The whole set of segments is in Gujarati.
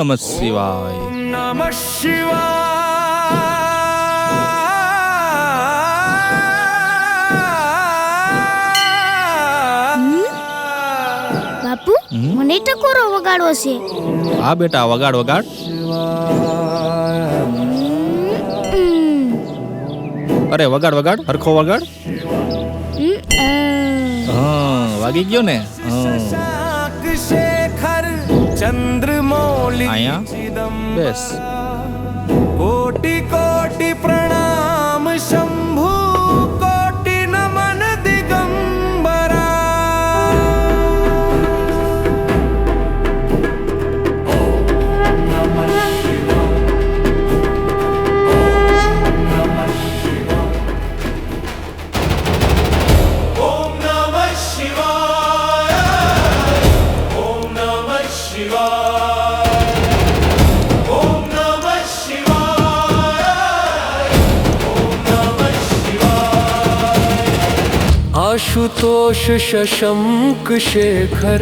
नमः शिवाय। नमः शिवाय। બાપુ મને ટકોરો વગાડવો છે. હા બેટા વગાડ વગાડ. અરે વગાડ વગાડ હરખો વગાડ. હા વાગી ગયો ને. અહીંયા બેસ. कोटि कोटि प्रणाम शंभु कोटि नमन दिगंबरा। ओम नमः शिवाय। ओम नमः शिवाय। आशुतोष शशंक शेखर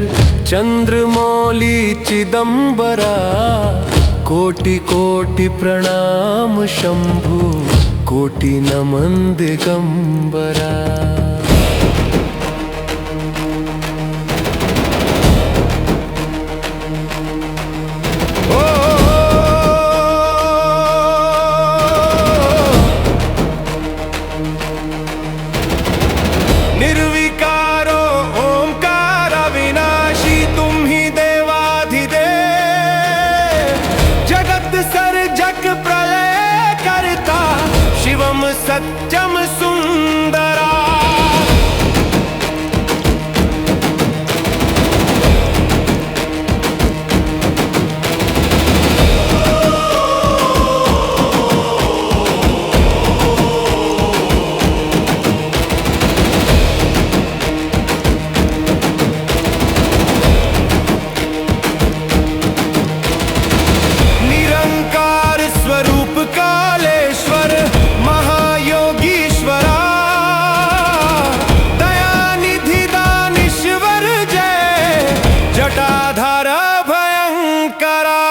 चंद्रमौली चिदंबरा। कोटि कोटि प्रणाम शंभु कोटि नमन दिगंबरा। निर्विकारो ओंकार अविनाशी तुम ही देवाधिदेव। जगत सर्जक प्रलय करता शिवम सत्यम सुंदरा। स्वरूप कालेश्वर महायोगीश्वरा। दयानिधि दानीश्वर जय जटाधार भयंकरा।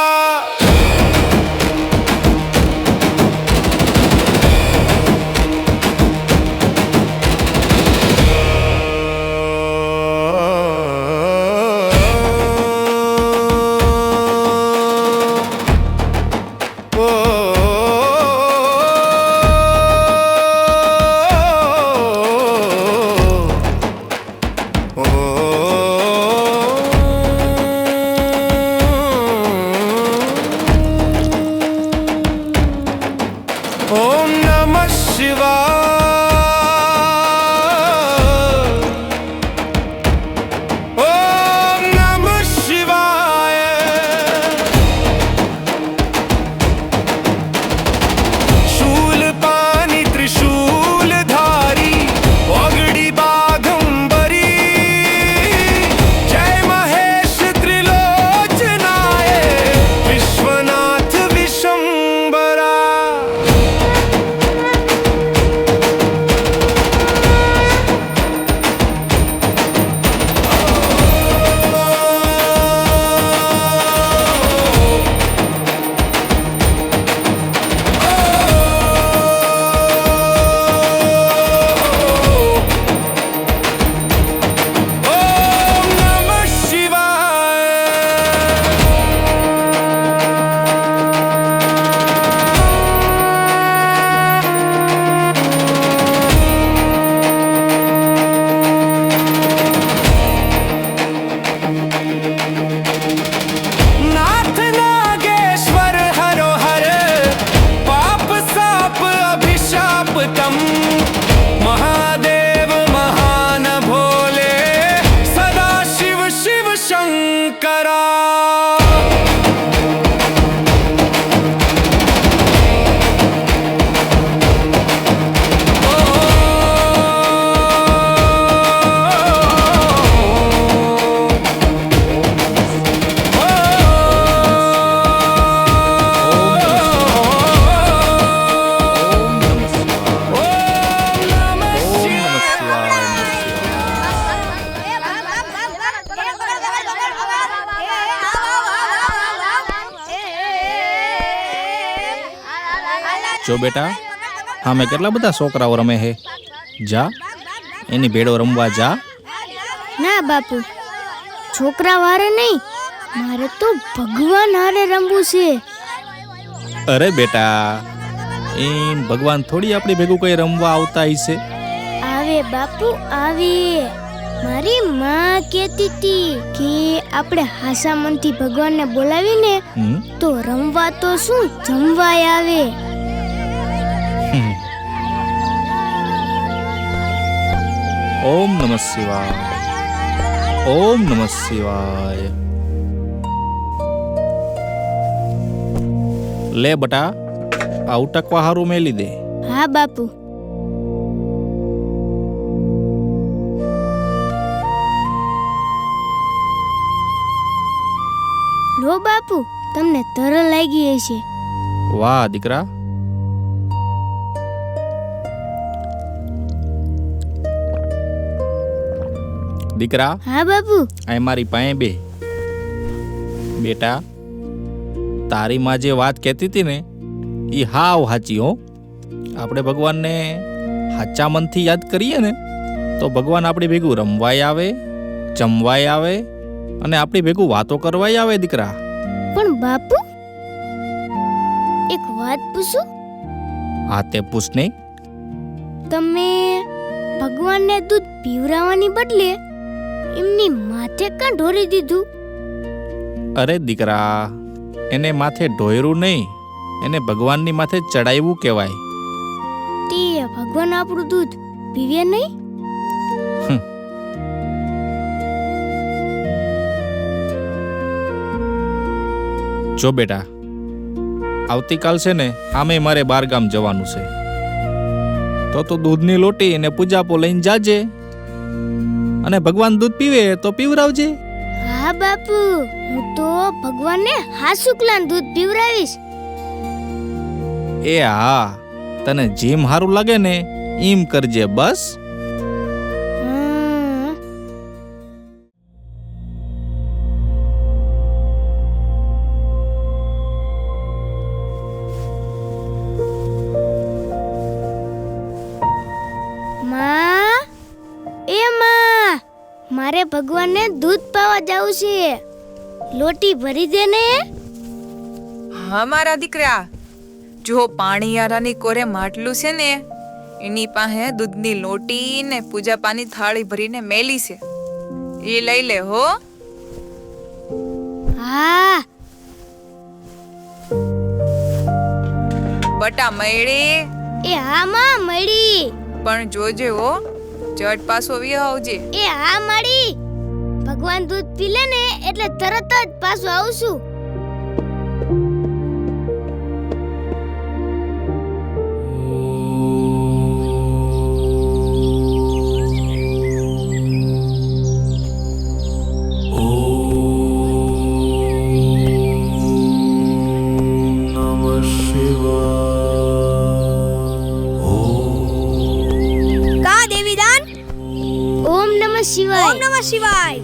ओम नमः शिवाय। ओम नमः शिवाय। शूलपाणि त्रिशूलधारी वागड़ी बाघंबरी। जय महेश त्रिलोचनाय विश्वनाथ विशंबरा। જો બેટા હા મેં કેટલા બધા છોકરાઓ રમે હે, જા એની ભેડો રમવા જા. ના બાપુ, છોકરા વારે નહીં, મારે તો ભગવાન હારે રમવું છે. અરે બેટા, એમ ભગવાન થોડી આપણી ભેગું કઈ રમવા આવતા હશે. આવે બાપુ આવે. મારી માં કહેતી હતી કે આપણે હાસા મનથી ભગવાનને બોલાવીને તો રમવા તો શું જમવાય આવે. ઓમ નમઃ શિવાય, ઓમ નમઃ શિવાય. લે બટા, આ ઉટકવા હારું મેલી દે. હા બાપુ. લો બાપુ, તમને તરલ લાગી હશે. વાહ દીકરા. દીકરા હા બાપુ. આ મારી પાસે બે. બેટા, તારી માં જે વાત કહેતી હતી ને એ હાવ સાચી હો. આપણે ભગવાનને સાચા મનથી યાદ કરીએ ને તો ભગવાન આપણી ભેગું રમવાય આવે, જમવાય આવે અને આપણી ભેગું વાતો કરવાય આવે દીકરા. પણ બાપુ, એક વાત પૂછું? હા તે પૂછ નહીં. તમે ભગવાનને દૂધ પીવરાવવાની બદલે એમની માથે કાં ઢોરી દીધું? અરે દીકરા, એને માથે ઢોયરું નહીં, એને ભગવાનની માથે ચડાવ્યું કહેવાય. તે ભગવાન આપણું દૂધ પીવે નહીં? જો બેટા, આવતીકાલ છે ને આમે મારે બાર ગામ જવાનું છે, તો દૂધની લોટી અને પૂજાપો લઈને જાજે અને ભગવાન દૂધ પીવે તો પીવરાવજે. હા બાપુ, હું તો ભગવાનને હાસુકલાન દૂધ પીવરાવીશ. એ હા, તને જેમ સારું લાગે ને એમ કરજે બસ. મારે ભગવાનને દૂધ પાવા જવું છે. લોટી ભરી દે ને. હા મારા દીકરા, જો પાણીયારાની કોરે માટલું છે ને એની પાસે દૂધની લોટી ને પૂજા પાની થાળી ભરીને મેલી છે, એ લઈ લે હો. હા. બટા મળી? એ હા માં મળી. પણ જોજે હો, ચટ પાછો આવજે. એ હા મળી. ભગવાન દૂધ પી લે ને એટલે તરત જ પાછો આવશું. શિવાય. ઓમ નમઃ શિવાય.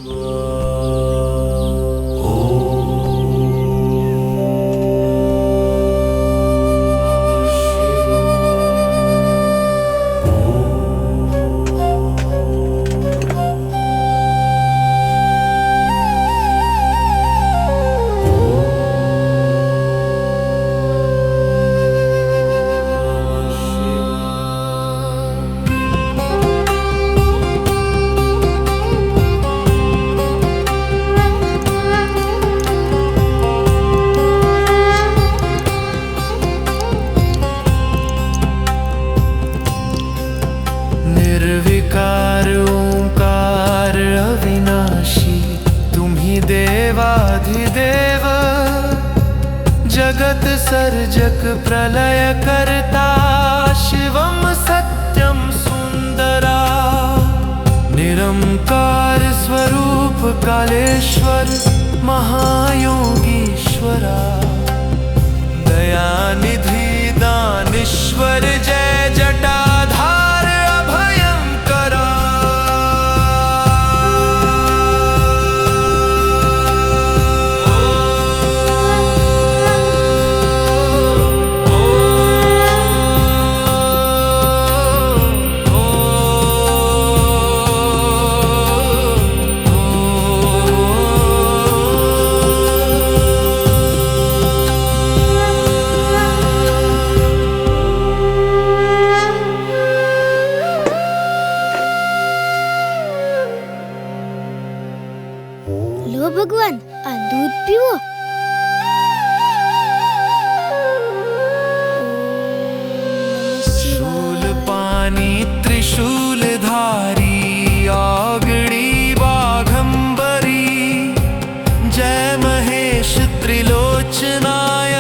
निर्विकार ओंकार अविनाशी तुम्ही देवाधिदेव जगत सर्जक प्रलय करता शिवम सत्यम सुंदरा निरंकार स्वरूप कालेश्वर महायोगीश्वरा दयानिधि दानेश्वर जय जटाधार अभयंकरा ज्ञानी त्रिशूलधारी आगड़ी बाघंबरी जय महेश त्रिलोचनाय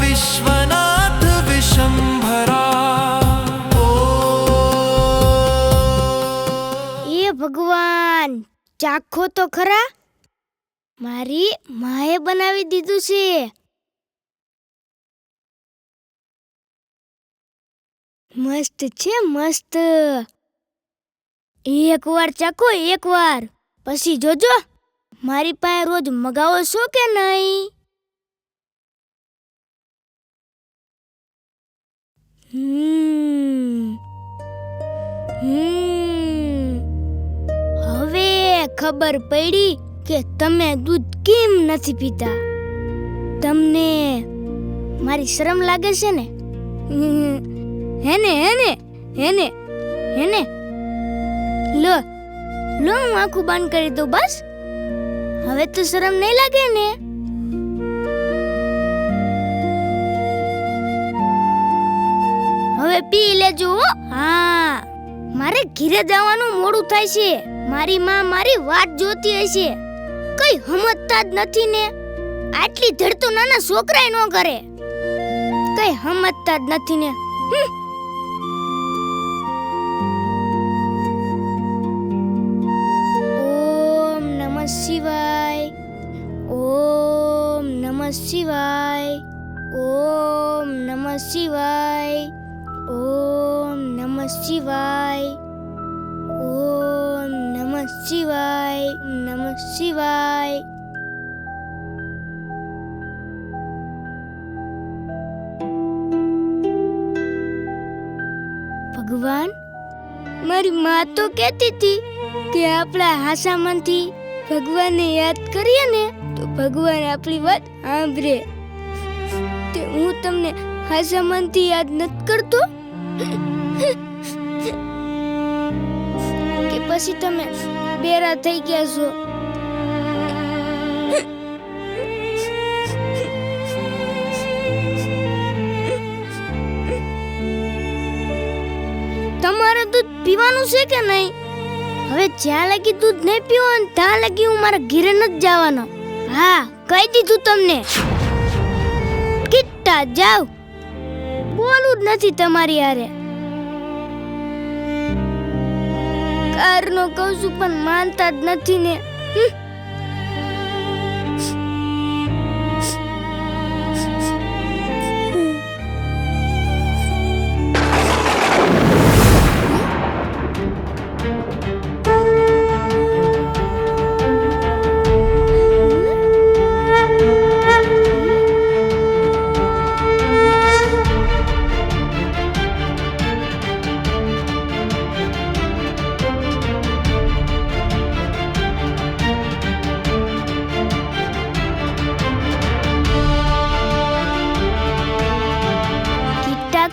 विश्वनाथ विशंभरा એ ભગવાન ચાખો તો ખરા, મારી માએ બનાવી દીધું છે. મસ્ત છે મસ્ત. એકવાર ચાખો, એકવાર, પછી જોજો મારી પાસે રોજ મગાવો છો કે નહીં. હવે ખબર પડી કે તમે દૂધ કેમ નથી પીતા. તમને મારી શરમ લાગે છે ને? હેને હેને હેને હેને લો લો, હું આંખું બંધ કરી દઉં બસ. હવે તો શરમ નહીં લાગે ને? હવે પી લેજો. હા, મારે ઘરે જવાનું મોડું થાય છે. મારી માં મારી વાટ જોતી હશે. કઈ સમજતા જ નથી ને. આટલી ધડ તો નાના છોકરાય ન કરે. કઈ સમજતા જ નથી ને. ઓમ નમઃ શિવાય, ઓમ નમઃ શિવાય, ઓમ નમઃ શિવાય, ઓમ નમઃ શિવાય, ઓમ નમઃ શિવાય, નમઃ શિવાય. ભગવાન, મારી માં તો કહેતી હતી કે આપણા હાસામાંથી ભગવાનને યાદ કરીએ ને તો ભગવાન આપણી વાત સાંભળે. તે હું તમને હાસામાંથી યાદ નથી કરતો કે પછી તમે બેરા થઈ ગયા છો? તમારે દૂધ પીવાનું છે કે નહીં? હવે જ્યાં લગી દૂધ નહીં પીવો ને ત્યાં લગી હું મારા ઘરે નથી જવાનો. હા, કહી દીધું તમને. કિટ્ટા જાવ, બોલું જ નથી તમારી હારે. કારનો કહું છું પણ માનતા જ નથી ને.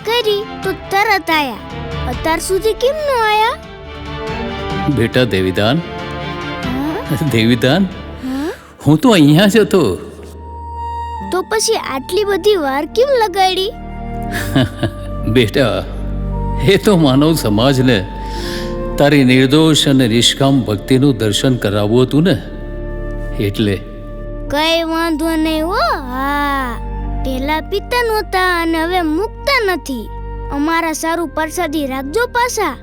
કરી તો તરત આયા. અત્યાર સુધી કેમ ન આયા? બેટા દેવીદાન, હા? દેવીદાન, હા? હું તો અહીંયા જ હતો. તો પછી આટલી બધી વાર કેમ લગાડી? બેટા, એ તો માનવ સમાજને તારી નિર્દોષ અને નિષ્કામ ભક્તિનું દર્શન કરાવવું હતું ને, એટલે. કઈ વાંધો નહીં હો. હા, પેલા પીતા નહોતા અને હવે મુકતા નથી. અમારા સારું પ્રસાદી રાખજો પાછા.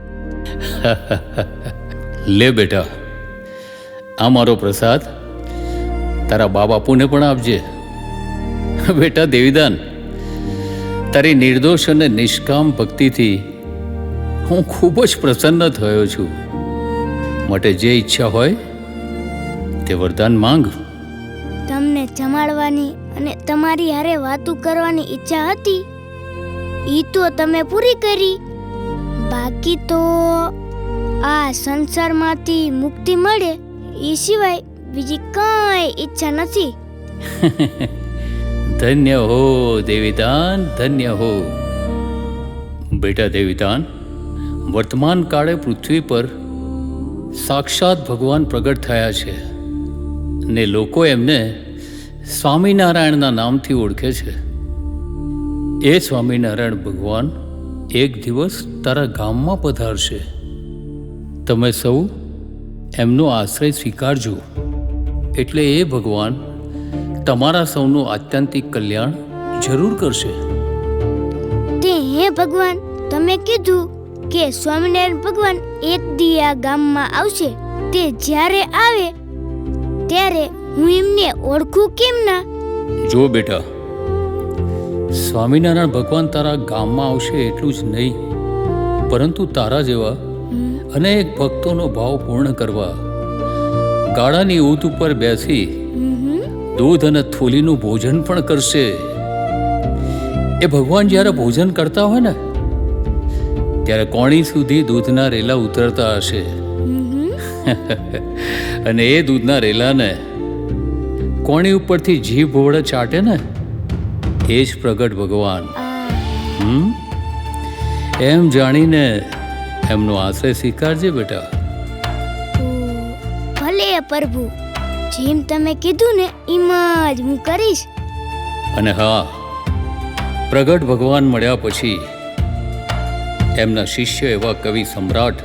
લે બેટા, આ મારો પ્રસાદ તારા બા બાપુને પણ આપજે. બેટા દેવીદાન, તારી નિર્દોષ અને નિષ્કામ ભક્તિથી હું ખૂબ જ પ્રસન્ન થયો છું. માટે જે ઈચ્છા હોય તે વરદાન માંગ. તમને જમાડવાની અને તમારી હારે વાતું કરવાની ઈચ્છા હતી, ઈ તો તમે પૂરી કરી. બાકી તો આ સંસારમાંથી મુક્તિ મળે એ સિવાય બીજી કઈ ઈચ્છા નથી. ધન્ય હો દેવીદાન, ધન્ય હો. બેટા દેવીદાન, વર્તમાન કાળે પૃથ્વી પર સાક્ષાત ભગવાન પ્રગટ થયા છે ને લોકો એમને સ્વામિનારાયણના નામથી ઓળખે છે. એ સ્વામિનારાયણ ભગવાન એક દિવસ તારા ગામમાં પધારશે. તમે સૌ એમનો આશ્રય સ્વીકારજો, એટલે એ ભગવાન તમારા સૌનું આત્યંતિક કલ્યાણ જરૂર કરશે. તે હે ભગવાન, તમે કીધું કે સ્વામિનારાયણ ભગવાન એક દી આ ગામમાં આવશે. તે જ્યારે આવે ત્યારે હું એમને ઓળખું કેમ ના? જો બેટા, સ્વામિનારાયણ ભગવાન તારા ગામમાં આવશે એટલું જ નહીં, પરંતુ તારા જેવા અનેક ભક્તોનો ભાવ પૂર્ણ કરવા ગાડાની ઊંટ ઉપર બેસી દૂધ અને થોલીનું ભોજન પણ કરશે. એ ભગવાન જ્યારે ભોજન કરતા હોય ને ત્યારે કોણી સુધી દૂધના રેલા ઉતરતા હશે અને એ દૂધના રેલાને કોણી ઉપરથી જીભ વડે ચાટે ને એ જ પ્રગટ ભગવાન. એમ જાણીને એમનો આશ્રય સ્વીકારજે બેટા. ભલે પ્રભુ, જેમ તમે કીધું ને એમ જ હું કરીશ. અને હા, પ્રગટ ભગવાન મળ્યા પછી એમના શિષ્ય એવા કવિ સમ્રાટ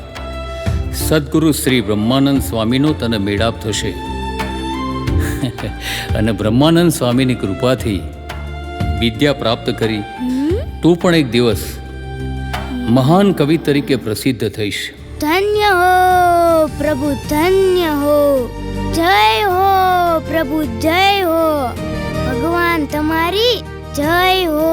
સદગુરુ શ્રી બ્રહ્માનંદ સ્વામીનો તને મેળાપ થશે અને બ્રહ્માનંદ સ્વામીની કૃપાથી વિદ્યા પ્રાપ્ત કરી તું પણ એક દિવસ મહાન કવિ તરીકે પ્રસિદ્ધ થઈશ. ધન્ય હો પ્રભુ, ધન્ય હો. જય હો પ્રભુ, જય હો. ભગવાન તમારી જય હો.